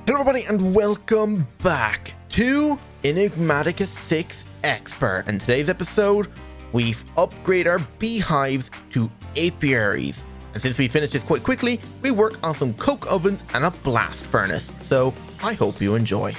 Hello everybody and welcome back to Enigmatica 6 Expert. In today's episode, we've upgraded our beehives to apiaries. And since we finished this quite quickly, we work on some coke ovens and a blast furnace. So I hope you enjoy.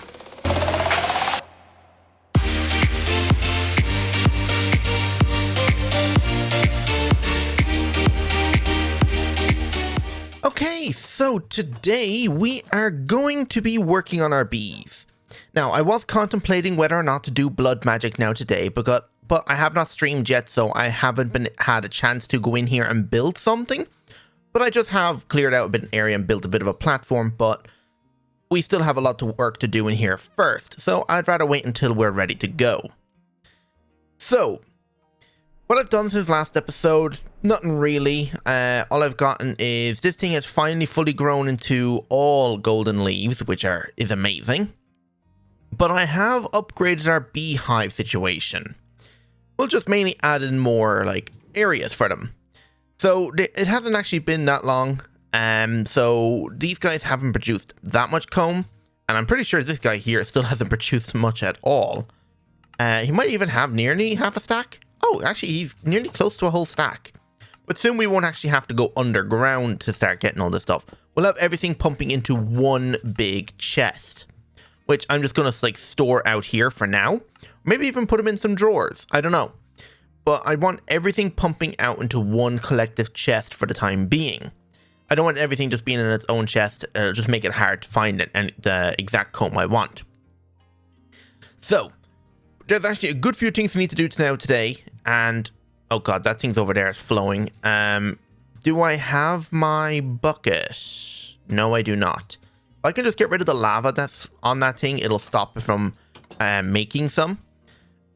Okay, so today we are going to be working on our bees. Now, I was contemplating whether or not to do blood magic now today, but I have not streamed yet, so I haven't had a chance to go in here and build something. But I just have cleared out a bit of an area and built a bit of a platform, but we still have a lot of work to do in here first, so I'd rather wait until we're ready to go. So, what I've done since last episode, nothing really. All I've gotten is this thing has finally fully grown into all golden leaves, which is amazing. But I have upgraded our beehive situation. We'll just mainly add in more like areas for them. So it hasn't actually been that long. So these guys haven't produced that much comb, and I'm pretty sure this guy here still hasn't produced much at all. He might even have nearly half a stack. Oh, actually, he's nearly close to a whole stack. But soon we won't actually have to go underground to start getting all this stuff. We'll have everything pumping into one big chest, which I'm just going to like store out here for now. Maybe even put them in some drawers. I don't know. But I want everything pumping out into one collective chest for the time being. I don't want everything just being in its own chest. It'll just make it hard to find it and the exact comb I want. So there's actually a good few things we need to do today, and oh god, that thing's over there is flowing. Do I have my bucket? No, I do not. If I can just get rid of the lava that's on that thing, it'll stop it from making some.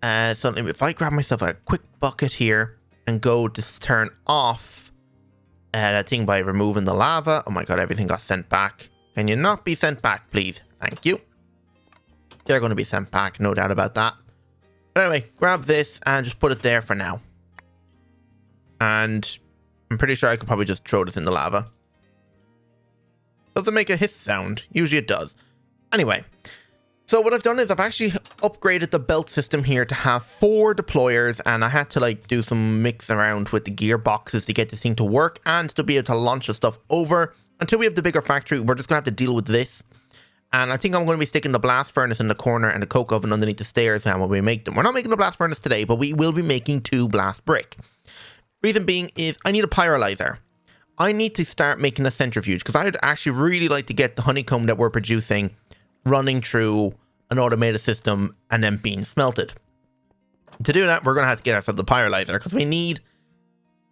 So if I grab myself a quick bucket here and go to turn off that thing by removing the lava. Oh my god, everything got sent back. Can you not be sent back, please? Thank you. They're going to be sent back, no doubt about that. But anyway, grab this and just put it there for now. And I'm pretty sure I could probably just throw this in the lava. Does it make a hiss sound? Usually it does. Anyway, so what I've done is I've actually upgraded the belt system here to have 4 deployers, and I had to like do some mix around with the gearboxes to get this thing to work and to be able to launch the stuff over. Until we have the bigger factory, we're just going to have to deal with this. And I think I'm going to be sticking the blast furnace in the corner and the coke oven underneath the stairs now when we make them. We're not making the blast furnace today, but we will be making 2 blast brick. Reason being is I need a pyrolyzer. I need to start making a centrifuge because I'd actually really like to get the honeycomb that we're producing running through an automated system and then being smelted. To do that, we're going to have to get ourselves the pyrolyzer because we need,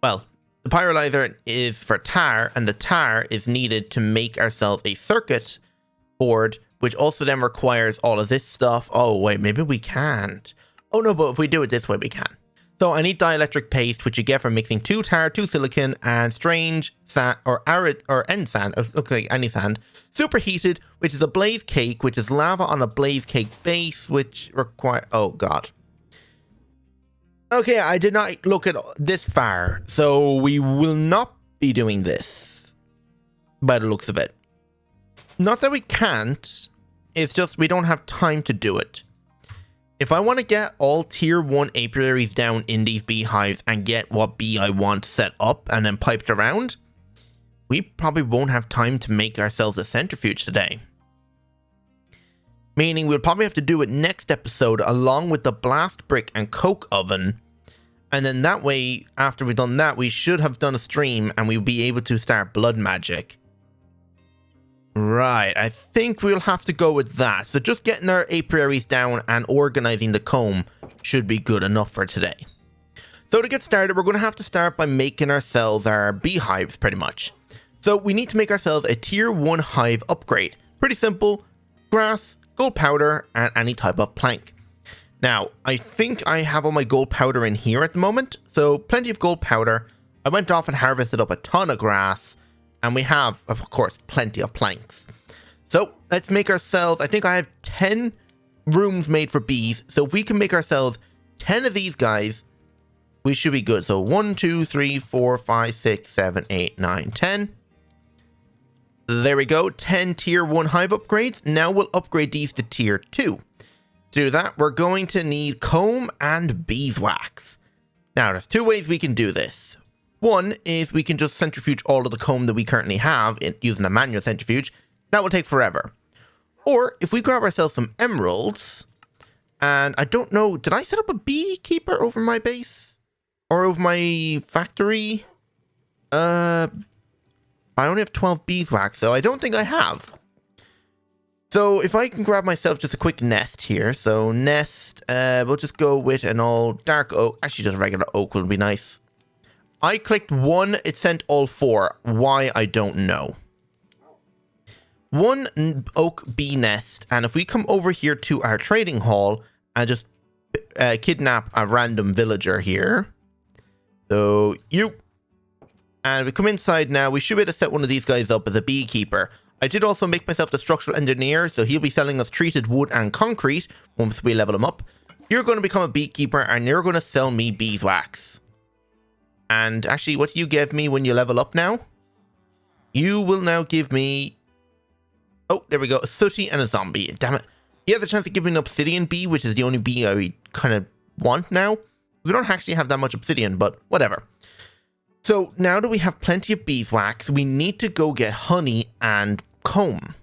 well, the pyrolyzer is for tar, and the tar is needed to make ourselves a circuit board, which also then requires all of this stuff. Oh wait, maybe we can't. Oh no, but if we do it this way, we can. So I need dielectric paste, which you get from mixing 2 tar, 2 silicon, and strange sand or arid or end sand. It looks like any sand. Superheated, which is a blaze cake, which is lava on a blaze cake base, which require. Oh god. Okay, I did not look at this far, so we will not be doing this by the looks of it. Not that we can't, it's just we don't have time to do it. If I want to get all tier 1 apiaries down in these beehives and get what bee I want set up and then piped around, we probably won't have time to make ourselves a centrifuge today. Meaning we'll probably have to do it next episode along with the blast brick and coke oven. And then that way, after we've done that, we should have done a stream and we'll be able to start blood magic. Right, I think we'll have to go with that. So just getting our apiaries down and organizing the comb should be good enough for today. So to get started, we're going to have to start by making ourselves our beehives pretty much. So we need to make ourselves a tier 1 hive upgrade. Pretty simple, grass, gold powder, and any type of plank. Now, I think I have all my gold powder in here at the moment. So plenty of gold powder. I went off and harvested up a ton of grass. And we have, of course, plenty of planks. So let's make ourselves, I think I have 10 rooms made for bees. So if we can make ourselves 10 of these guys, we should be good. So 1, 2, 3, 4, 5, 6, 7, 8, 9, 10. There we go, 10 tier 1 hive upgrades. Now we'll upgrade these to tier 2. To do that, we're going to need comb and beeswax. Now, there's 2 ways we can do this. One is we can just centrifuge all of the comb that we currently have using a manual centrifuge. That will take forever. Or if we grab ourselves some emeralds, and I don't know, did I set up a beekeeper over my base? Or over my factory? I only have 12 beeswax, so I don't think I have. So if I can grab myself just a quick nest here. So nest, we'll just go with an all dark oak. Actually, just regular oak would be nice. I clicked 1, it sent all 4. Why, I don't know. 1 oak bee nest, and if we come over here to our trading hall and just kidnap a random villager here. So you, and if we come inside now, we should be able to set one of these guys up as a beekeeper. I did also make myself the structural engineer, so he'll be selling us treated wood and concrete once we level him up. You're going to become a beekeeper and you're going to sell me beeswax. And actually, what do you give me when you level up now? You will now give me... Oh, there we go. A sooty and a zombie. Damn it. He has a chance of giving an obsidian bee, which is the only bee I kind of want now. We don't actually have that much obsidian, but whatever. So now that we have plenty of beeswax, we need to go get honey and comb.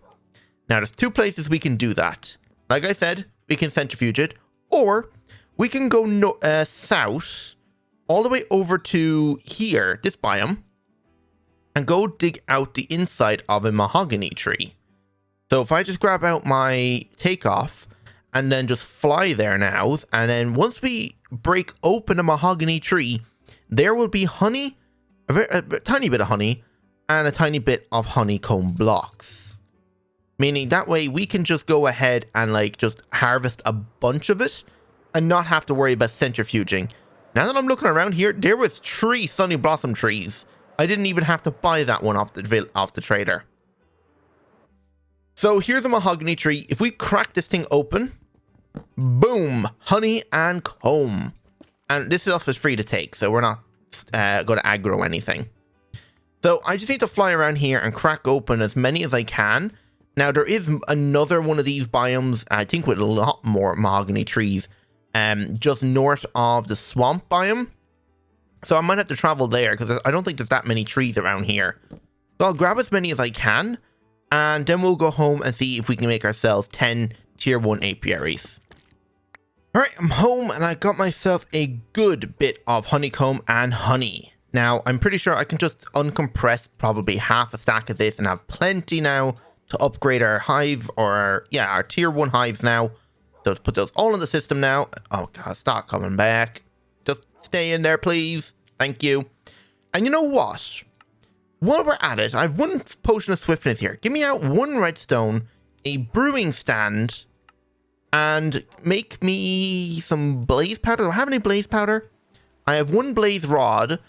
Now, there's 2 places we can do that. Like I said, we can centrifuge it, or we can go south all the way over to here, this biome, and go dig out the inside of a mahogany tree. So if I just grab out my takeoff and then just fly there now, and then once we break open a mahogany tree, there will be honey, a tiny bit of honey, and a tiny bit of honeycomb blocks. Meaning that way we can just go ahead and like just harvest a bunch of it and not have to worry about centrifuging. Now that I'm looking around here, there was 3 sunny blossom trees. I didn't even have to buy that one off the trader. So here's a mahogany tree. If we crack this thing open, boom, honey and comb. And this stuff is free to take, so we're not going to aggro anything. So I just need to fly around here and crack open as many as I can. Now there is another one of these biomes, I think with a lot more mahogany trees, just north of the swamp biome. So I might have to travel there because I don't think there's that many trees around here. So I'll grab as many as I can. And then we'll go home and see if we can make ourselves 10 tier 1 apiaries. Alright, I'm home and I got myself a good bit of honeycomb and honey. Now, I'm pretty sure I can just uncompress probably half a stack of this and have plenty now to upgrade our hive or, yeah, our tier 1 hives now. So let's put those all in the system now. Oh god, stop coming back. Just stay in there, please. Thank you. And you know what? While we're at it, I have 1 potion of swiftness here. Give me out 1 redstone, a brewing stand, and make me some blaze powder. Do I have any blaze powder? I have 1 blaze rod,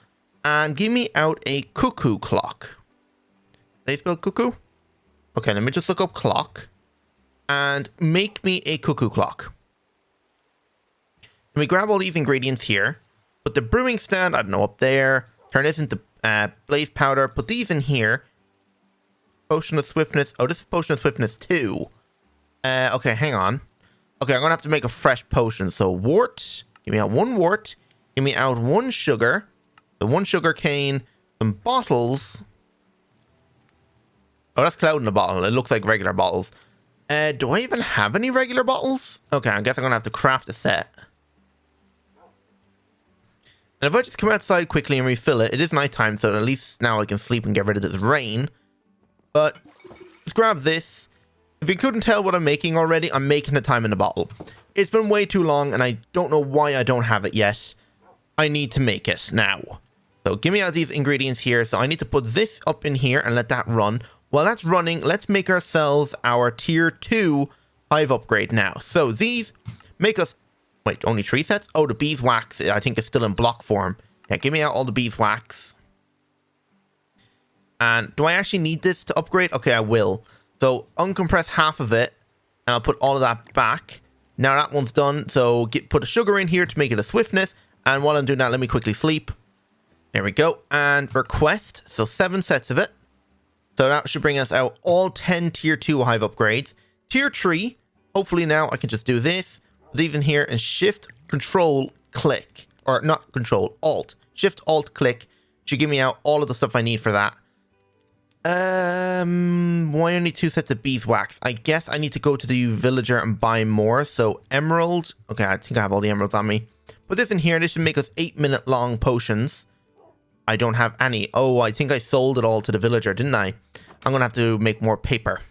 and give me out a cuckoo clock. They spell cuckoo? Okay, let me just look up clock, and make me a cuckoo clock. Let me grab all these ingredients here. Put the brewing stand, I don't know, up there. Turn this into blaze powder. Put these in here. Potion of swiftness. Oh, this is potion of swiftness 2. Okay, hang on. Okay, I'm gonna have to make a fresh potion. So wart. Give me out 1 wart. Give me out 1 sugar. The 1 sugar cane. Some bottles. Oh, that's cloud in a bottle. It looks like regular bottles. Do I even have any regular bottles? Okay, I guess I'm gonna have to craft a set. And if I just come outside quickly and refill it, it is nighttime, so at least now I can sleep and get rid of this rain. But just grab this. If you couldn't tell what I'm making already, I'm making the time in the bottle. It's been way too long, and I don't know why I don't have it yet. I need to make it now. So give me out these ingredients here. So I need to put this up in here and let that run. While that's running, let's make ourselves our tier 2 hive upgrade now. So these make us... Wait, only 3 sets? Oh, the beeswax, I think, is still in block form. Yeah, give me out all the beeswax. And do I actually need this to upgrade? Okay, I will. So uncompress half of it, and I'll put all of that back. Now that one's done, so put a sugar in here to make it a swiftness. And while I'm doing that, let me quickly sleep. There we go. And request, so 7 sets of it. So that should bring us out all 10 tier 2 hive upgrades. Tier 3, hopefully now I can just do this. Put these in here and shift, control, click. Or not control, alt. Shift, alt, click. Should give me out all of the stuff I need for that. Why only 2 sets of beeswax? I guess I need to go to the villager and buy more. So emeralds. Okay, I think I have all the emeralds on me. Put this in here. This should make us 8-minute long potions. I don't have any. Oh, I think I sold it all to the villager, didn't I? I'm going to have to make more paper.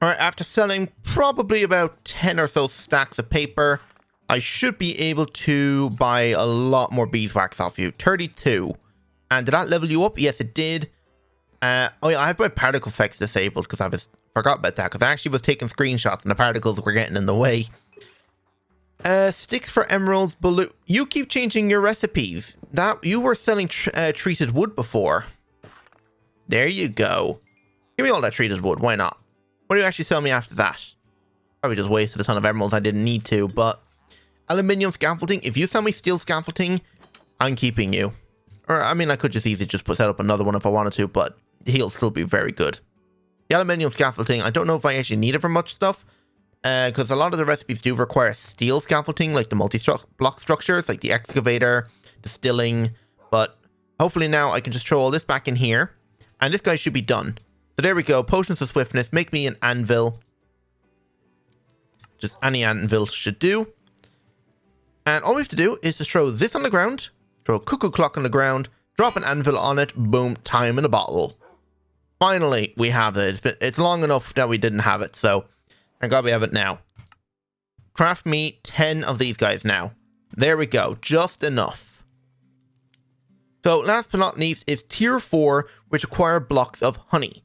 Alright, after selling probably about 10 or so stacks of paper, I should be able to buy a lot more beeswax off you. 32. And did that level you up? Yes, it did. Oh yeah, I have my particle effects disabled because I forgot about that. Because I actually was taking screenshots and the particles were getting in the way. Sticks for emeralds, blue. You keep changing your recipes. That you were selling treated wood before. There you go. Give me all that treated wood. Why not? What do you actually sell me after that? Probably just wasted a ton of emeralds I didn't need to, but aluminium scaffolding. If you sell me steel scaffolding, I'm keeping you. Or, I mean, I could just easily just set up another one if I wanted to, but he'll still be very good. The aluminium scaffolding, I don't know if I actually need it for much stuff, because a lot of the recipes do require steel scaffolding, like the multi-block structures, like the excavator, distilling, but hopefully now I can just throw all this back in here, and this guy should be done. So there we go, potions of swiftness, make me an anvil. Just any anvil should do. And all we have to do is just throw this on the ground, throw a cuckoo clock on the ground, drop an anvil on it, boom, time in a bottle. Finally, we have it. It's long enough that we didn't have it, so thank God we have it now. Craft me 10 of these guys now. There we go, just enough. So last but not least is tier 4, which require blocks of honey.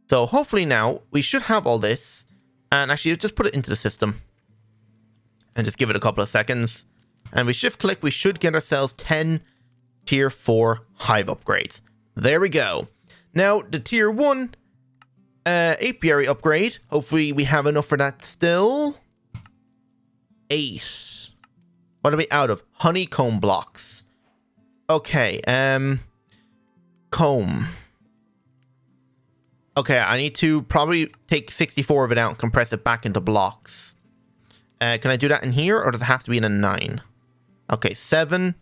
So hopefully now we should have all this, and actually just put it into the system. And just give it a couple of seconds. And we shift click, we should get ourselves 10 tier 4 hive upgrades. There we go. Now the tier 1 apiary upgrade. Hopefully we have enough for that still. 8. What are we out of? Honeycomb blocks. Okay, comb. Okay, I need to probably take 64 of it out and compress it back into blocks. Can I do that in here, or does it have to be in a 9? Okay, 7.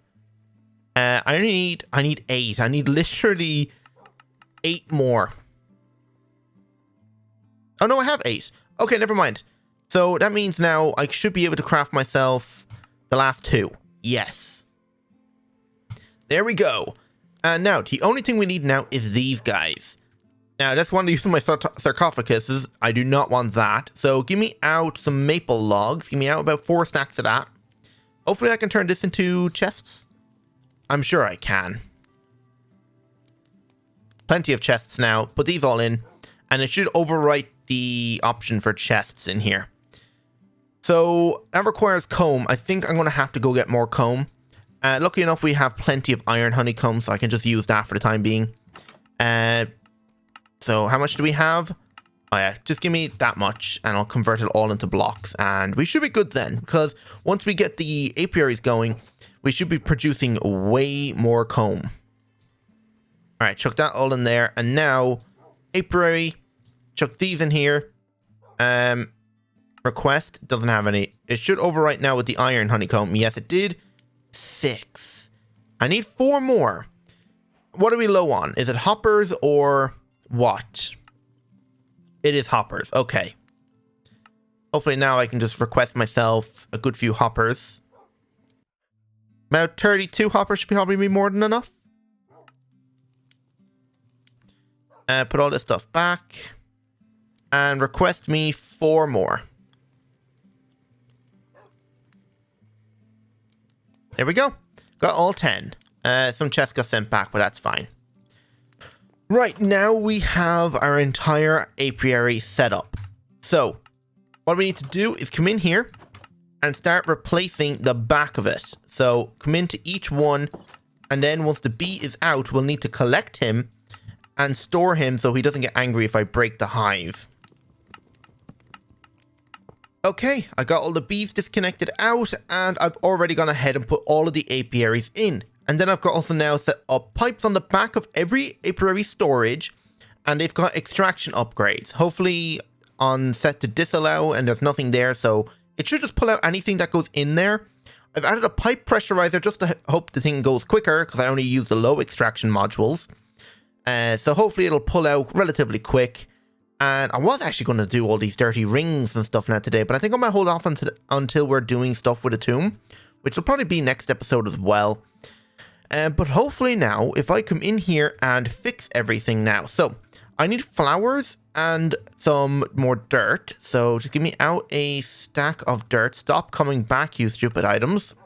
I need 8. I need literally 8 more. Oh no, I have 8. Okay, never mind. So that means now I should be able to craft myself the last 2. Yes. There we go. And now, the only thing we need now is these guys. Now, I just want to use my sarcophaguses. I do not want that. So give me out some maple logs. Give me out about 4 stacks of that. Hopefully I can turn this into chests. I'm sure I can. Plenty of chests now. Put these all in. And it should overwrite the option for chests in here. So that requires comb. I think I'm going to have to go get more comb. Lucky enough, we have plenty of iron honeycomb, so I can just use that for the time being. So how much do we have? Oh yeah, just give me that much and I'll convert it all into blocks. And we should be good then, because once we get the apiaries going, we should be producing way more comb. Alright, chuck that all in there. And now, apiary, chuck these in here. Request, doesn't have any. It should overwrite now with the iron honeycomb. Yes, it did. 6. I need 4 more. What are we low on? Is it hoppers or what? It is hoppers. Okay. Hopefully now I can just request myself a good few hoppers. About 32 hoppers should probably be more than enough. Put all this stuff back. And request me 4 more. There we go. Got all 10. Some chests got sent back, but that's fine. Right, now we have our entire apiary set up. So, what we need to do is come in here and start replacing the back of it. So, come into each one, and then once the bee is out, we'll need to collect him and store him so he doesn't get angry if I break the hive. Okay, I got all the bees disconnected out, and I've already gone ahead and put all of the apiaries in. And then I've got also now set up pipes on the back of every apiary storage And they've got extraction upgrades. Hopefully on set to disallow and there's nothing there. So it should just pull out anything that goes in there. I've added a pipe pressurizer just to hope the thing goes quicker because I only use the low extraction modules. So hopefully it'll pull out relatively quick. And I was actually going to do all these dirty rings and stuff now today, but I think I might hold off until we're doing stuff with a tomb, which will probably be next episode as well. But hopefully now, if I come in here and fix everything now. So I need flowers and some more dirt. So just give me out a stack of dirt. Stop coming back, you stupid items.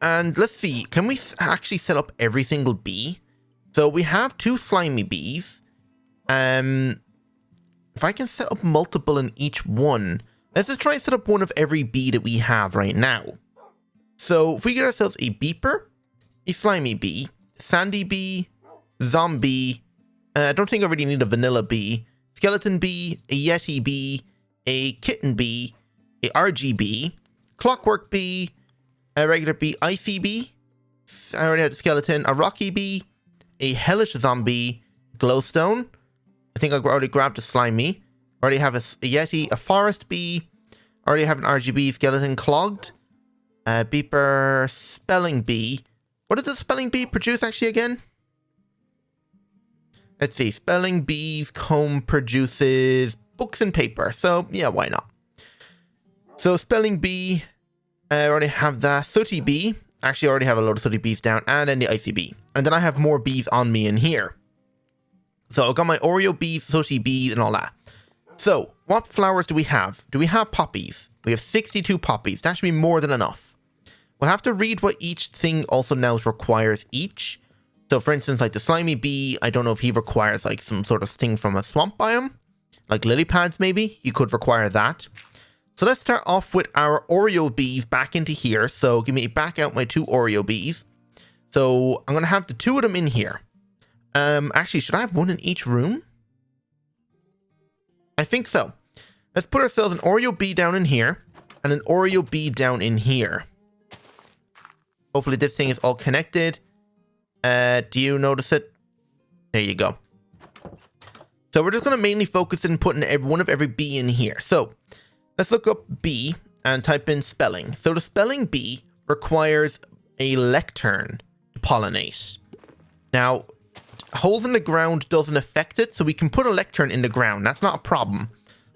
And let's see, can we actually set up every single bee? So we have 2 slimy bees. If I can set up multiple in each one, let's just try and set up one of every bee that we have right now. So if we get ourselves a beeper, a slimy bee, sandy bee, zombie, I don't think I really need a vanilla bee, skeleton bee, a yeti bee, a kitten bee, a RGB, clockwork bee, a regular bee, icy bee, I already have the skeleton, a rocky bee, a hellish zombie, glowstone, I think I already grabbed a slimy, already have a yeti, a forest bee, already have an RGB, skeleton, clogged, beeper, spelling bee. What does the spelling bee produce actually again? Let's see, spelling bee's comb produces books and paper. So yeah, why not? So spelling bee, I already have that. Sooty bee, actually I already have a load of sooty bees down, and then the icy bee. And then I have more bees on me in here. So I've got my Oreo bees, sooty bees, and all that. So what flowers do we have? Do we have poppies? We have 62 poppies. That should be more than enough. We'll have to read what each thing also now requires each. So for instance, like the slimy bee, I don't know if he requires like some sort of thing from a swamp biome. Like lily pads maybe, you could require that. So let's start off with our Oreo bees back into here. So give me back out my 2 Oreo bees. So I'm going to have the 2 of them in here. Actually, should I have 1 in each room? I think so. Let's put ourselves an Oreo bee down in here and an Oreo bee down in here. Hopefully this thing is all connected. Do you notice it? There you go. So we're just going to mainly focus on putting one of every bee in here. So let's look up bee and type in spelling. So the spelling bee requires a lectern to pollinate. Now, holes in the ground doesn't affect it, so we can put a lectern in the ground. That's not a problem.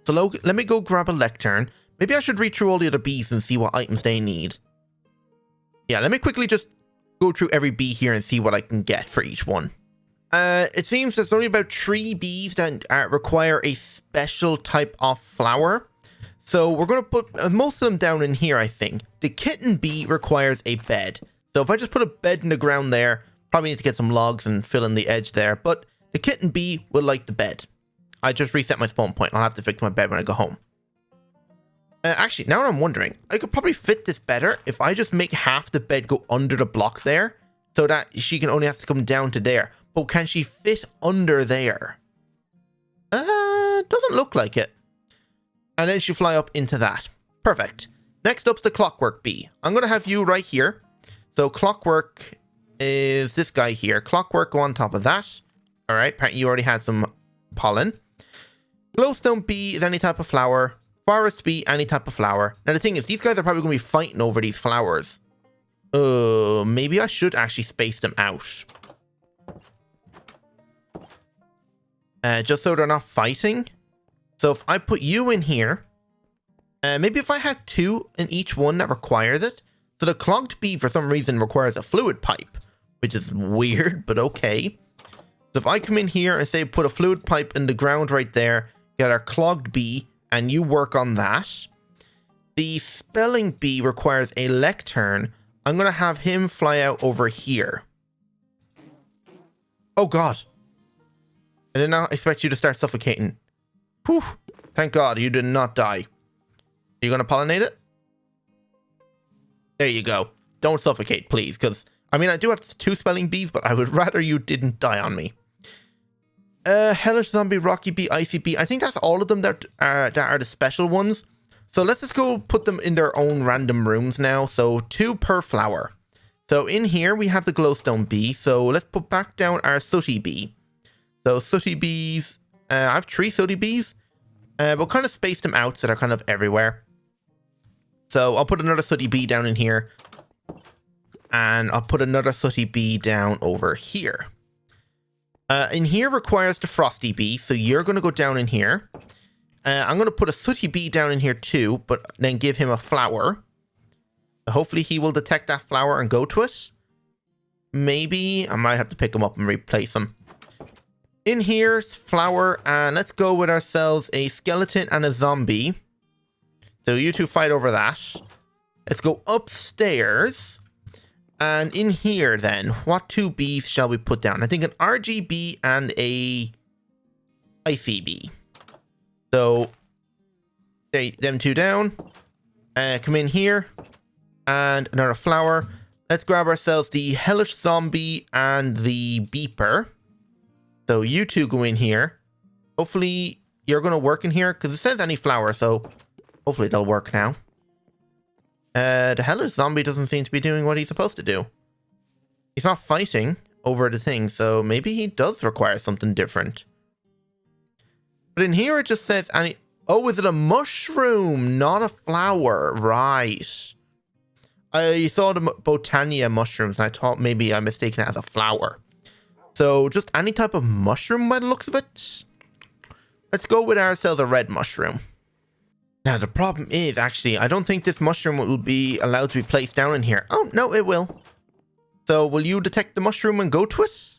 So let me go grab a lectern. Maybe I should read through all the other bees and see what items they need. Yeah, let me quickly just go through every bee here and see what I can get for each one. It seems there's only about 3 bees that require a special type of flower. So we're going to put most of them down in here, I think. The kitten bee requires a bed. So if I just put a bed in the ground there, probably need to get some logs and fill in the edge there. But the kitten bee will like the bed. I just reset my spawn point. I'll have to fix my bed when I go home. Actually, now I'm wondering, I could probably fit this better if I just make half the bed go under the block there, so that she can only have to come down to there. But can she fit under there? Doesn't look like it. And then she fly up into that. Perfect. Next up's the clockwork bee. I'm going to have you right here. So clockwork is this guy here. Clockwork go on top of that. All right, apparently you already had some pollen. Glowstone bee is any type of flower. Forest bee, any type of flower. Now the thing is, these guys are probably going to be fighting over these flowers. Maybe I should actually space them out. Just so they're not fighting. So if I put you in here, maybe if I had 2 in each one that requires it. So the clogged bee for some reason requires a fluid pipe, which is weird, but okay. So if I come in here and say put a fluid pipe in the ground right there, get our clogged bee, and you work on that. The spelling bee requires a lectern. I'm going to have him fly out over here. Oh god. I did not expect you to start suffocating. Whew. Thank god you did not die. Are you going to pollinate it? There you go. Don't suffocate, please, because, I mean, I do have 2 spelling bees, but I would rather you didn't die on me. Hellish zombie, rocky bee, icy bee. I think that's all of them that are the special ones. So let's just go put them in their own random rooms now. So 2 per flower. So in here we have the glowstone bee. So let's put back down our sooty bee. So sooty bees. I have 3 sooty bees. We'll kind of space them out so they're kind of everywhere. So I'll put another sooty bee down in here. And I'll put another sooty bee down over here. In here requires the frosty bee. So you're going to go down in here. I'm going to put a sooty bee down in here too. But then give him a flower. Hopefully he will detect that flower and go to it. Maybe I might have to pick him up and replace him. In here, flower, and let's go with ourselves a skeleton and a zombie. So you two fight over that. Let's go upstairs. And in here then, what 2 bees shall we put down? I think an RGB and a ICB. So, them 2 down. Come in here. And another flower. Let's grab ourselves the hellish zombie and the beeper. So you 2 go in here. Hopefully you're going to work in here because it says any flower. So hopefully they'll work now. The hellish zombie doesn't seem to be doing what he's supposed to do. He's not fighting over the thing. So maybe he does require something different. But in here it just says any... Oh, is it a mushroom? Not a flower. Right. I saw the Botania mushrooms and I thought maybe I mistaken it as a flower. So just any type of mushroom by the looks of it. Let's go with ourselves a red mushroom. Now the problem is actually I don't think this mushroom will be allowed to be placed down in here. Oh, no, it will. So will you detect the mushroom and go to it?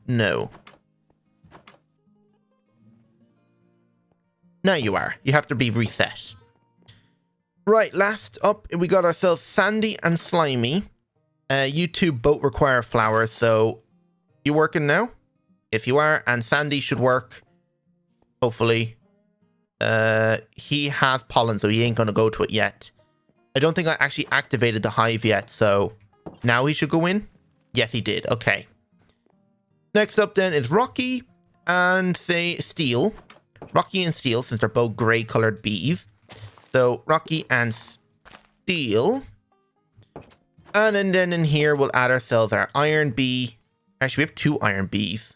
No. Now you are. You have to be reset. Right, last up, we got ourselves Sandy and Slimy. You 2 both require flowers, so you working now? Yes, you are, and Sandy should work. Hopefully. He has pollen, so he ain't gonna go to it yet. I don't think I actually activated the hive yet, so now he should go in? Yes, he did. Okay. Next up then is Rocky and, say, Steel. Rocky and Steel, since they're both grey-colored bees. So, Rocky and Steel. And then in here, we'll add ourselves our Iron Bee. Actually, we have 2 Iron Bees.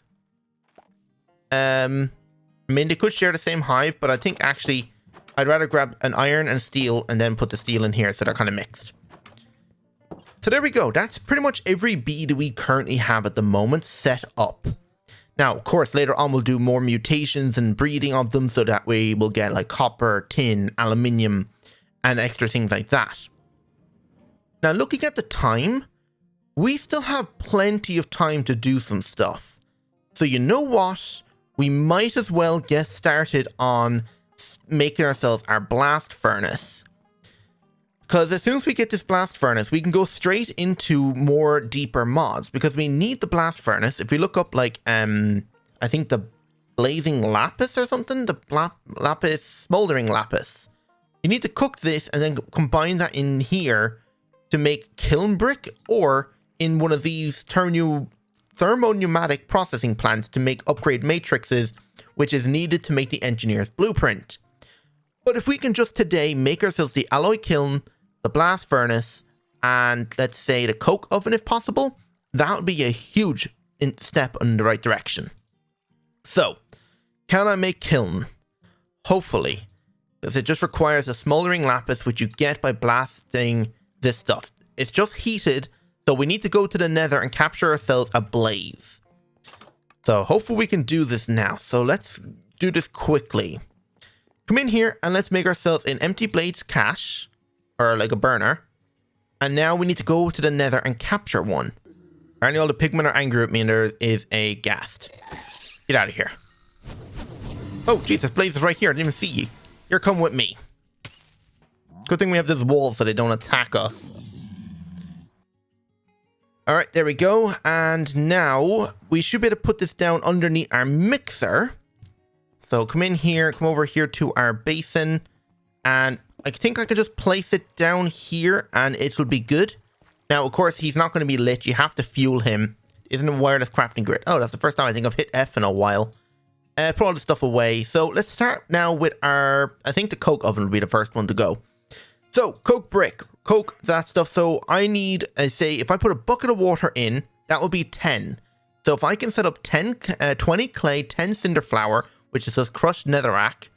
I mean, they could share the same hive, but I think actually I'd rather grab an Iron and Steel and then put the Steel in here so they're kind of mixed. So there we go. That's pretty much every bee that we currently have at the moment set up. Now, of course, later on we'll do more mutations and breeding of them so that way we'll get like copper, tin, aluminium, and extra things like that. Now, looking at the time, we still have plenty of time to do some stuff. So you know what? We might as well get started on making ourselves our blast furnace. Because as soon as we get this blast furnace, we can go straight into more deeper mods. Because we need the blast furnace. If we look up like, I think the blazing lapis or something. The lapis, smoldering lapis. You need to cook this and then combine that in here to make kiln brick. Or in one of these thermo-pneumatic processing plants to make upgrade matrices. Which is needed to make the engineer's blueprint. But if we can just today make ourselves the alloy kiln, the blast furnace, and let's say the coke oven if possible, that would be a huge step in the right direction. So, can I make kiln? Hopefully. Because it just requires a smoldering lapis, which you get by blasting this stuff. It's just heated, so we need to go to the nether and capture ourselves a blaze. So, hopefully we can do this now. So, let's do this quickly. Come in here and let's make ourselves an empty blades cache. Or like a burner. And now we need to go to the nether and capture one. Apparently all the pigmen are angry at me and there is a ghast. Get out of here. Oh, Jesus, Blaze is right here. I didn't even see you. You're coming with me. Good thing we have this wall so they don't attack us. Alright, there we go. And now we should be able to put this down underneath our mixer. So come in here, come over here to our basin. And I think I could just place it down here and it will be good. Now, of course, he's not going to be lit. You have to fuel him. Isn't a wireless crafting grid? Oh, that's the first time I think I've hit F in a while. Put all the stuff away. So let's start now with our... I think the coke oven will be the first one to go. So, coke brick. Coke, that stuff. So I need, say, if I put a bucket of water in, that would be 10. So if I can set up 20 clay, 10 cinder flour, which is just crushed netherrack,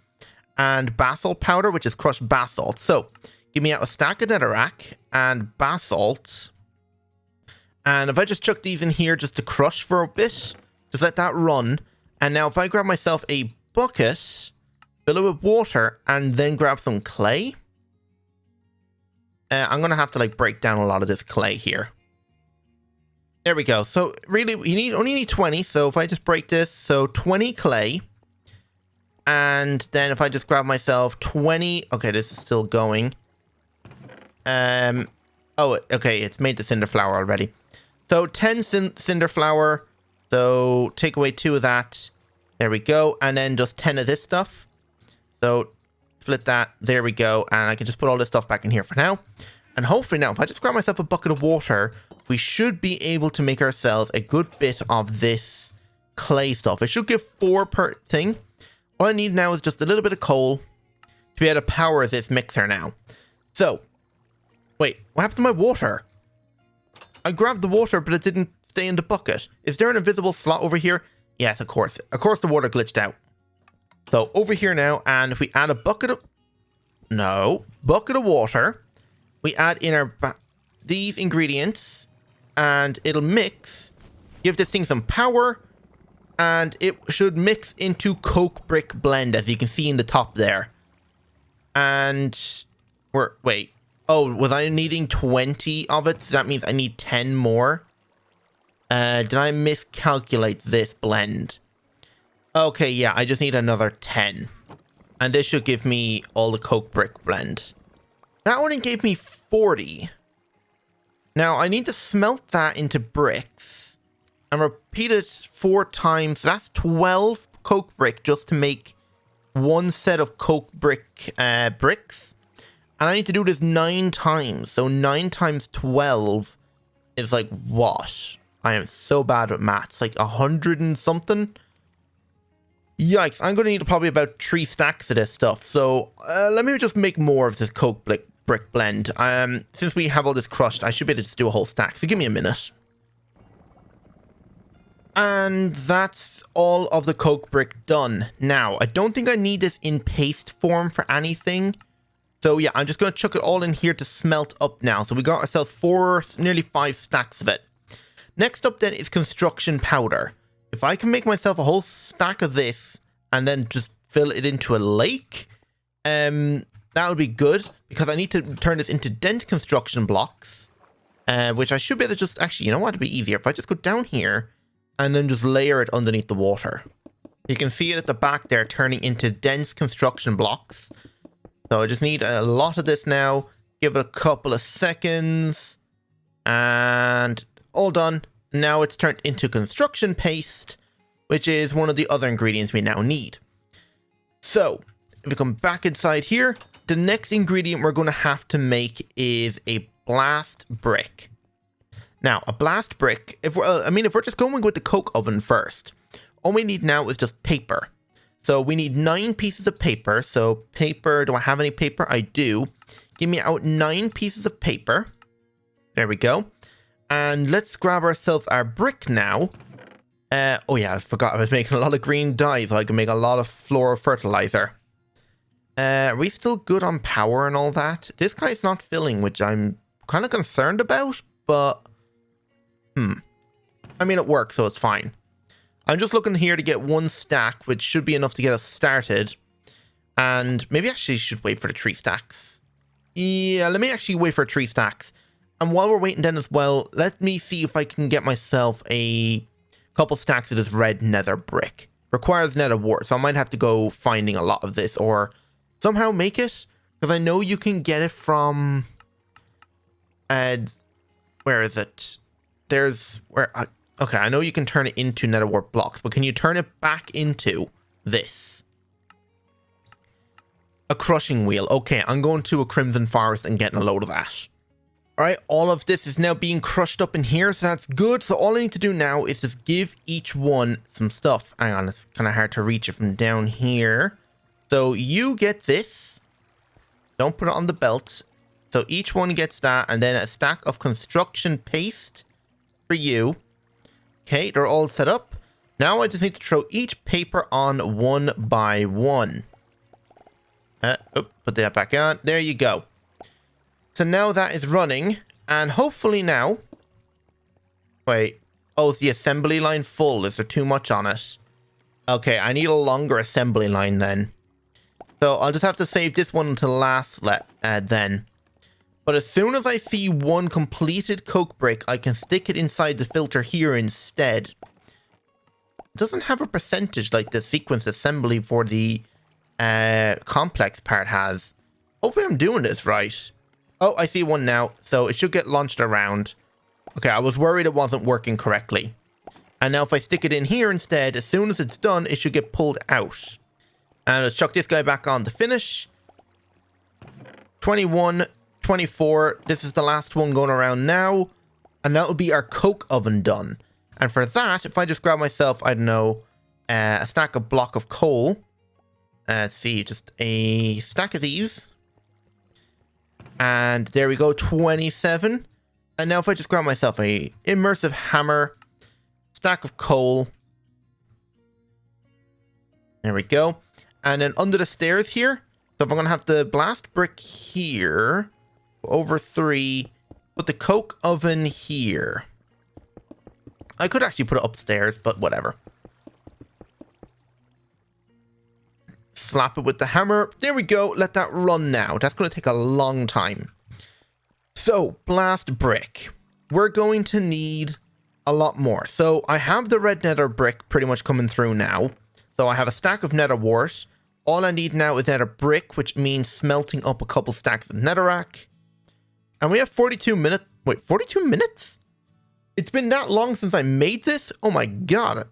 and basalt powder, which is crushed basalt. So give me out a stack of netherrack and basalt. And if I just chuck these in here just to crush for a bit, just let that run. And now if I grab myself a bucket, fill it with water, and then grab some clay. I'm going to have to like break down a lot of this clay here. There we go. So really, you only need 20. So if I just break this, so 20 clay. And then if I just grab myself 20, okay, this is still going. Oh, okay, it's made the cinder flour already. So 10 cinder flour. So take away 2 of that. There we go. And then just 10 of this stuff. So split that. There we go. And I can just put all this stuff back in here for now. And hopefully now, if I just grab myself a bucket of water, we should be able to make ourselves a good bit of this clay stuff. It should give 4 per thing. All I need now is just a little bit of coal to be able to power this mixer now. So, wait, what happened to my water? I grabbed the water, but it didn't stay in the bucket. Is there an invisible slot over here? Yes, of course. Of course the water glitched out. So, over here now, and if we add a bucket of... No. Bucket of water. We add in our... these ingredients. And it'll mix. Give this thing some power. And it should mix into coke brick blend, as you can see in the top there. And... wait. Oh, was I needing 20 of it? So that means I need 10 more. Did I miscalculate this blend? Okay, yeah, I just need another 10. And this should give me all the coke brick blend. That only gave me 40. Now, I need to smelt that into bricks. And repeat it 4 times. So that's 12 coke brick just to make 1 set of coke brick bricks. And I need to do this 9 times. So 9 times 12 is like what? I am so bad at maths. Like 100 and something. Yikes. I'm going to need probably about 3 stacks of this stuff. So let me just make more of this coke brick blend. Since we have all this crushed, I should be able to do a whole stack. So give me a minute. And that's all of the coke brick done. Now, I don't think I need this in paste form for anything. So yeah, I'm just going to chuck it all in here to smelt up now. So we got ourselves 4, nearly 5 stacks of it. Next up then is construction powder. If I can make myself a whole stack of this and then just fill it into a lake, that would be good because I need to turn this into dense construction blocks, which I should be able to just, actually, you know what, it'd be easier if I just go down here and then just layer it underneath the water. You can see it at the back there turning into dense construction blocks. So I just need a lot of this now. Give it a couple of seconds. And all done. Now it's turned into construction paste, which is one of the other ingredients we now need. So if we come back inside here, the next ingredient we're going to have to make is a blast brick. Now, a blast brick, if we're just going with the coke oven first, all we need now is just paper. So we need 9 pieces of paper. So paper, do I have any paper? I do. Give me out 9 pieces of paper. There we go. And let's grab ourselves our brick now. Oh yeah, I forgot I was making a lot of green dye, so I can make a lot of floral fertilizer. Are we still good on power and all that? This guy's not filling, which I'm kind of concerned about, but... I mean, it works, so it's fine. I'm just looking here to get 1 stack, which should be enough to get us started. And maybe actually should wait for the 3 stacks. Yeah, let me actually wait for 3 stacks. And while we're waiting then as well, let me see if I can get myself a couple stacks of this red nether brick. Requires nether wart, so I might have to go finding a lot of this or somehow make it. Because I know you can get it from... where is it? There's... okay, I know you can turn it into nether wart blocks, but can you turn it back into this? A crushing wheel. Okay, I'm going to a crimson forest and getting a load of that. Alright, all of this is now being crushed up in here, so that's good. So all I need to do now is just give each one some stuff. Hang on, it's kind of hard to reach it from down here. So you get this. Don't put it on the belt. So each one gets that, and then a stack of construction paste for you. Okay, they're all set up. Now I just need to throw each paper on one by one. Put that back on. There you go. So now that is running, and hopefully now... Wait. Oh, is the assembly line full? Is there too much on it? Okay, I need a longer assembly line then. So I'll just have to save this one until last then. But as soon as I see one completed coke brick, I can stick it inside the filter here instead. It doesn't have a percentage like the sequence assembly for the complex part has. Hopefully I'm doing this right. Oh, I see one now. So it should get launched around. Okay, I was worried it wasn't working correctly. And now if I stick it in here instead, as soon as it's done, it should get pulled out. And let's chuck this guy back on to finish. 21, 24. This is the last one going around now. And that will be our coke oven done. And for that, if I just grab myself, I don't know, a block of coal. Let's see, just a stack of these. And there we go, 27. And now if I just grab myself a immersive hammer, stack of coal. There we go. And then under the stairs here, so if I'm going to have the blast brick here, over 3, put the coke oven here. I could actually put it upstairs, but whatever. Slap it with the hammer. There we go. Let that run now. That's going to take a long time. So, blast brick. We're going to need a lot more. So, I have the red nether brick pretty much coming through now. So, I have a stack of nether wart. All I need now is nether brick, which means smelting up a couple stacks of netherrack. And we have 42 minutes. Wait, 42 minutes? It's been that long since I made this? Oh my god.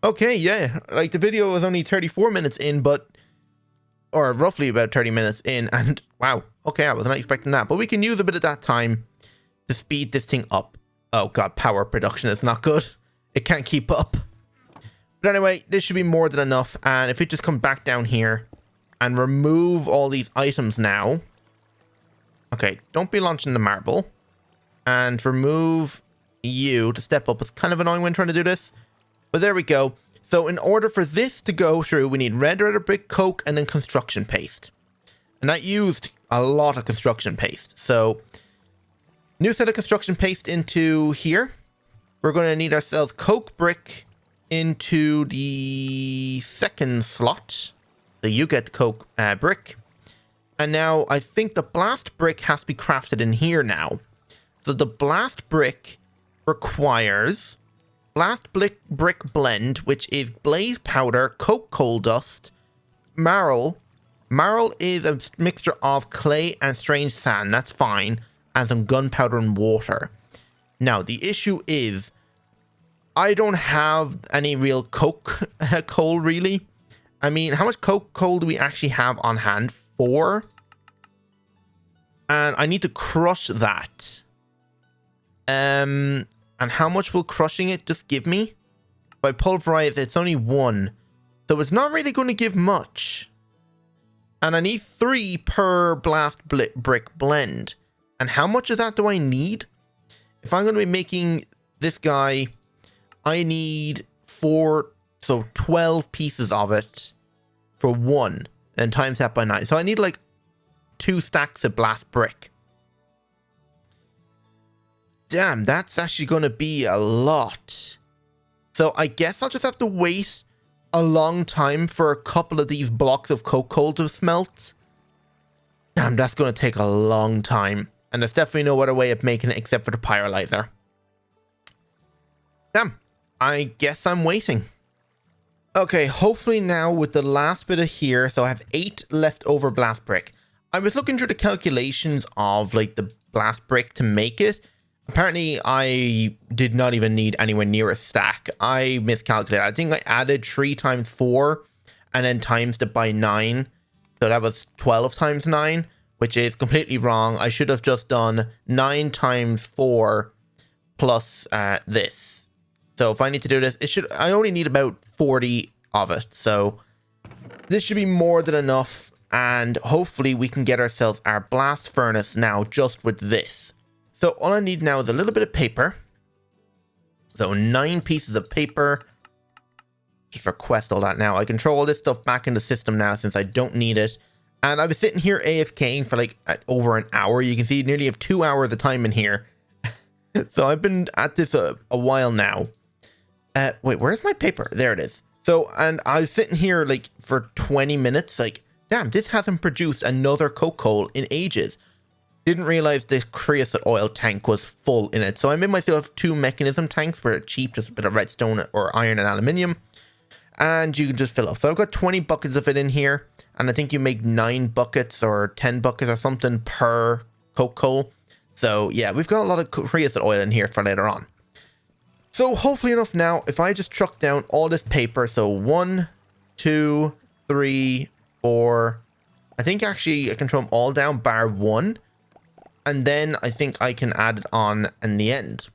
Okay, yeah. Like, the video was only 34 minutes in, but... Or roughly about 30 minutes in, and wow. Okay, I was not expecting that. But we can use a bit of that time to speed this thing up. Oh god, power production is not good. It can't keep up. But anyway, this should be more than enough. And if we just come back down here and remove all these items now. Okay, don't be launching the marble. And remove you to step up. It's kind of annoying when trying to do this. But there we go. So in order for this to go through, we need red nether brick, coke, and then construction paste. And that used a lot of construction paste. So new set of construction paste into here. We're going to need ourselves coke brick into the second slot. So you get the coke brick. And now I think the blast brick has to be crafted in here now. So the blast brick requires blast brick blend, which is blaze powder, coke coal dust, marl. Marl is a mixture of clay and strange sand. That's fine. And some gunpowder and water. Now, the issue is I don't have any real coke coal, really. I mean, how much coke coal do we actually have on hand? 4. And I need to crush that. And how much will crushing it just give me? If I pulverize it, it's only 1. So it's not really going to give much. And I need 3 per blast brick blend. And how much of that do I need? If I'm going to be making this guy, I need 4, so 12 pieces of it for 1. And times that by 9. So I need like 2 stacks of blast brick. Damn, that's actually going to be a lot. So I guess I'll just have to wait a long time for a couple of these blocks of coke coal to smelt. Damn, that's going to take a long time. And there's definitely no other way of making it except for the pyrolyzer. Damn, I guess I'm waiting. Okay, hopefully now with the last bit of here, so I have 8 leftover blast brick. I was looking through the calculations of like the blast brick to make it. Apparently, I did not even need anywhere near a stack. I miscalculated. I think I added 3 times 4 and then times it by 9. So that was 12 times 9, which is completely wrong. I should have just done 9 times 4 plus this. So if I need to do this, I only need about 40 of it. So this should be more than enough. And hopefully we can get ourselves our blast furnace now just with this. So all I need now is a little bit of paper, So 9 pieces of paper. Just request all that now. I can throw all this stuff back in the system now since I don't need it. And I was sitting here AFKing for like over an hour. You can see nearly have 2 hours of time in here. So I've been at this a while now. Wait, where's my paper? There it is. So, and I was sitting here like for 20 minutes, like, damn, this hasn't produced another coke coal in ages. Didn't realize the creosote oil tank was full in it. So I made myself 2 mechanism tanks where it's cheap, just a bit of redstone or iron and aluminium. And you can just fill up. So I've got 20 buckets of it in here. And I think you make 9 buckets or 10 buckets or something per coke coal. So yeah, we've got a lot of creosote oil in here for later on. So hopefully enough now, if I just truck down all this paper. So 1, 2, 3, 4. I think actually I can throw them all down bar 1. And then I think I can add it on in the end.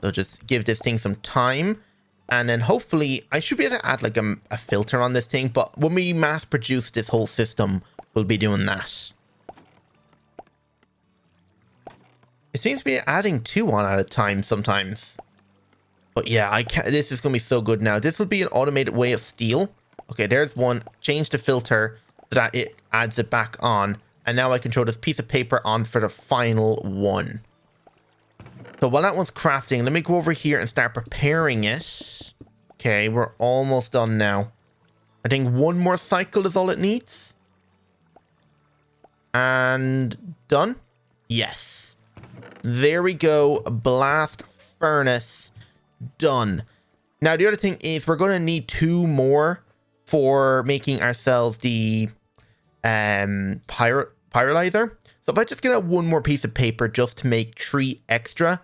So just give this thing some time. And then hopefully I should be able to add like a filter on this thing. But when we mass produce this whole system, we'll be doing that. It seems to be adding 2 on at a time sometimes. But yeah, I can't. This is going to be so good now. This will be an automated way of steel. Okay, there's one. Change the filter so that it adds it back on. And now I can throw this piece of paper on for the final one. So while that one's crafting, let me go over here and start preparing it. Okay, we're almost done now. I think 1 more cycle is all it needs. And done. Yes. There we go. Blast furnace. Done. Now the other thing is we're going to need 2 more for making ourselves the pyrolyzer. So if I just get out 1 more piece of paper just to make 3 extra,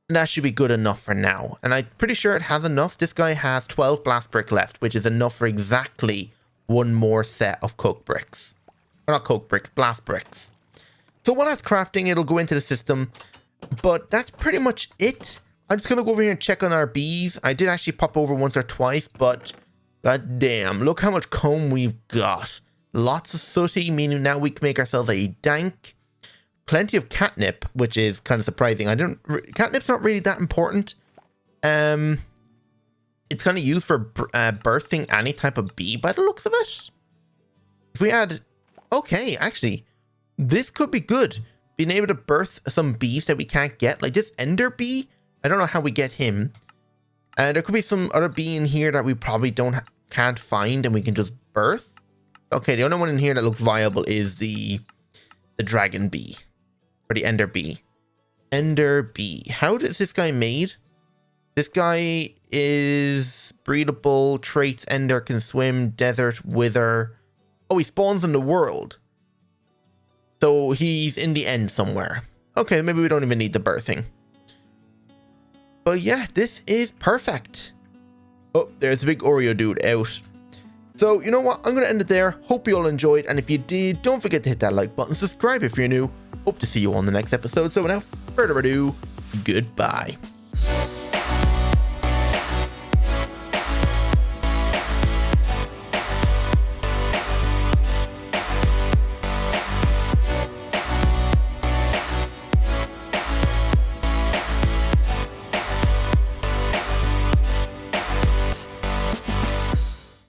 that should be good enough for now. And I'm pretty sure it has enough. This guy has 12 blast brick left, which is enough for exactly 1 more set of coke bricks. Or not coke bricks, blast bricks. So while that's crafting, it'll go into the system. But that's pretty much it. I'm just going to go over here and check on our bees. I did actually pop over once or twice, but god damn, look how much comb we've got. Lots of sooty, meaning now we can make ourselves a dank. Plenty of catnip, which is kind of surprising. Catnip's not really that important. It's kind of used for birthing any type of bee by the looks of it. If we add... Okay, actually, this could be good. Being able to birth some bees that we can't get. Like this ender bee. I don't know how we get him. There could be some other bee in here that we probably can't find and we can just birth. Okay, the only one in here that looks viable is the dragon bee. Or the ender bee. Ender bee. How is this guy made? This guy is breedable, traits, ender, can swim, desert, wither. Oh, he spawns in the world. So he's in the end somewhere. Okay, maybe we don't even need the birthing. But yeah, this is perfect. Oh, there's a big Oreo dude out. So, you know what? I'm going to end it there. Hope you all enjoyed. And if you did, don't forget to hit that like button. Subscribe if you're new. Hope to see you on the next episode. So without further ado, goodbye.